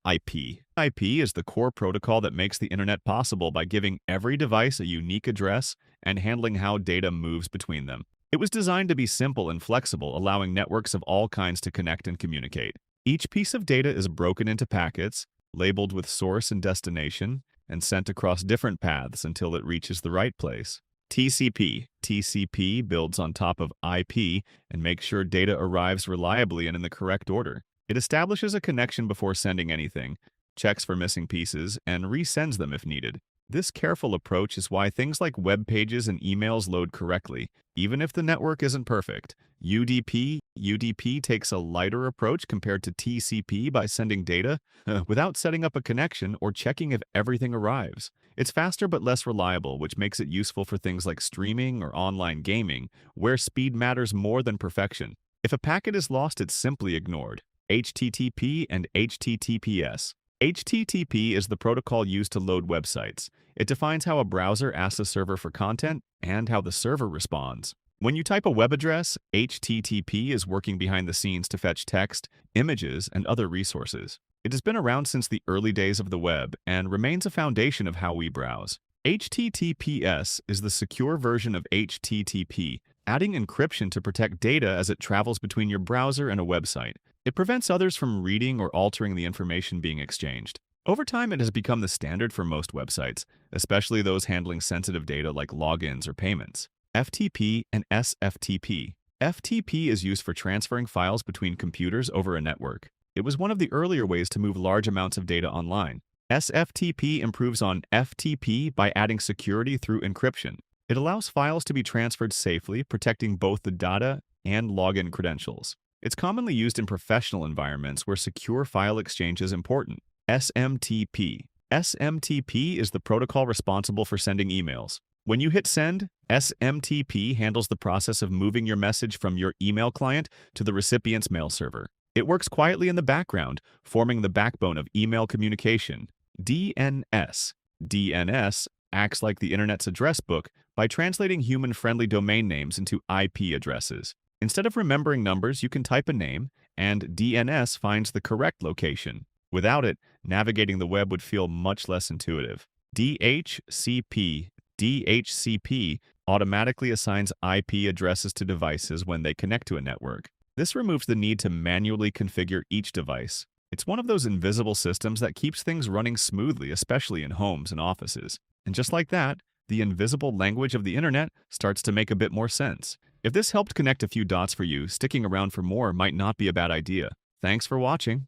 IP. IP is the core protocol that makes the internet possible by giving every device a unique address and handling how data moves between them. It was designed to be simple and flexible, allowing networks of all kinds to connect and communicate. Each piece of data is broken into packets, labeled with source and destination, and sent across different paths until it reaches the right place. TCP. TCP builds on top of IP and makes sure data arrives reliably and in the correct order. It establishes a connection before sending anything, checks for missing pieces, and resends them if needed. This careful approach is why things like web pages and emails load correctly, even if the network isn't perfect. UDP takes a lighter approach compared to TCP by sending data without setting up a connection or checking if everything arrives. It's faster but less reliable, which makes it useful for things like streaming or online gaming, where speed matters more than perfection. If a packet is lost, it's simply ignored. HTTP and HTTPS. HTTP is the protocol used to load websites. It defines how a browser asks a server for content and how the server responds. When you type a web address, HTTP is working behind the scenes to fetch text, images, and other resources. It has been around since the early days of the web and remains a foundation of how we browse. HTTPS is the secure version of HTTP, adding encryption to protect data as it travels between your browser and a website. It prevents others from reading or altering the information being exchanged. Over time, it has become the standard for most websites, especially those handling sensitive data like logins or payments. FTP and SFTP. FTP is used for transferring files between computers over a network. It was one of the earlier ways to move large amounts of data online. SFTP improves on FTP by adding security through encryption. It allows files to be transferred safely, protecting both the data and login credentials. It's commonly used in professional environments where secure file exchange is important. SMTP. SMTP is the protocol responsible for sending emails. When you hit send, SMTP handles the process of moving your message from your email client to the recipient's mail server. It works quietly in the background, forming the backbone of email communication. DNS. DNS acts like the internet's address book by translating human-friendly domain names into IP addresses. Instead of remembering numbers, you can type a name, and DNS finds the correct location. Without it, navigating the web would feel much less intuitive. DHCP. DHCP automatically assigns IP addresses to devices when they connect to a network. This removes the need to manually configure each device. It's one of those invisible systems that keeps things running smoothly, especially in homes and offices. And just like that, the invisible language of the internet starts to make a bit more sense. If this helped connect a few dots for you, sticking around for more might not be a bad idea. Thanks for watching.